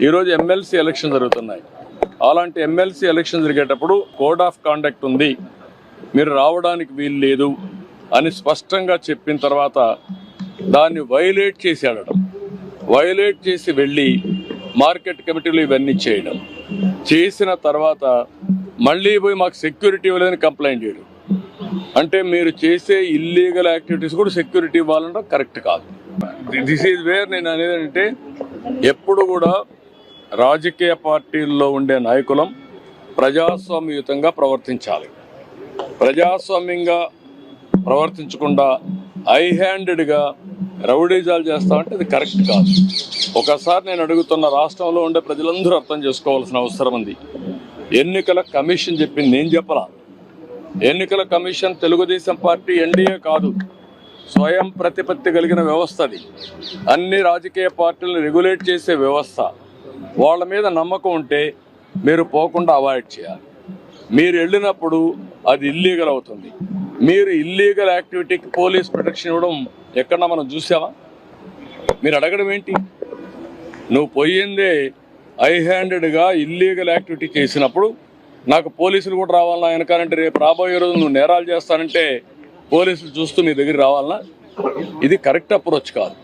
ఈరోజు MLC election జరుగుతున్నాయి. అలాంటి ఎమ్మెల్సీ ఎలక్షన్ జరిగేటప్పుడు కోడ్ ఆఫ్ కాండక్ట్ ఉంది, మీరు రావడానికి వీలు లేదు అని స్పష్టంగా చెప్పిన తర్వాత దాన్ని వైలేట్ చేసి ఆడడం, వైలేట్ చేసి వెళ్ళి మార్కెట్ కమిటీలు ఇవన్నీ చేయడం, చేసిన తర్వాత మళ్ళీ పోయి మాకు సెక్యూరిటీ ఇవ్వలేదని కంప్లైంట్ చేయడం. అంటే మీరు చేసే ఇల్లీగల్ యాక్టివిటీస్ కూడా సెక్యూరిటీ ఇవ్వాలంటే కరెక్ట్ కాదు. దిస్ ఈజ్ వేర్ నేను అనేది అంటే ఎప్పుడు కూడా రాజకీయ పార్టీల్లో ఉండే నాయకులం ప్రజాస్వామ్యయుతంగా ప్రవర్తించాలి. ప్రజాస్వామ్యంగా ప్రవర్తించకుండా హై హ్యాండెడ్గా రౌడీజాలు చేస్తామంటే అది కరెక్ట్ కాదు. ఒకసారి నేను అడుగుతున్న, రాష్ట్రంలో ఉండే ప్రజలందరూ అర్థం చేసుకోవాల్సిన అవసరం ఉంది. ఎన్నికల కమిషన్ చెప్పింది, నేను చెప్పలా. ఎన్నికల కమిషన్ తెలుగుదేశం పార్టీ ఎన్డీఏ కాదు, స్వయం ప్రతిపత్తి కలిగిన వ్యవస్థ. అది అన్ని రాజకీయ పార్టీలను రెగ్యులేట్ చేసే వ్యవస్థ. వాళ్ళ మీద నమ్మకం ఉంటే మీరు పోకుండా అవాయిడ్ చేయాలి. మీరు వెళ్ళినప్పుడు అది ఇల్లీగల్ అవుతుంది. మీరు ఇల్లీగల్ యాక్టివిటీకి పోలీస్ ప్రొటెక్షన్ ఇవ్వడం ఎక్కడన్నా మనం చూసావా? మీరు అడగడం ఏంటి? నువ్వు పోయిందే హై హ్యాండెడ్గా ఇల్లీగల్ యాక్టివిటీ చేసినప్పుడు నాకు పోలీసులు కూడా రావాలన్నా వెనకాలంటే రేపు రాబోయే రోజు నువ్వు నేరాలు చేస్తానంటే పోలీసులు చూస్తూ మీ దగ్గర రావాలన్నా? ఇది కరెక్ట్ అప్రోచ్ కాదు.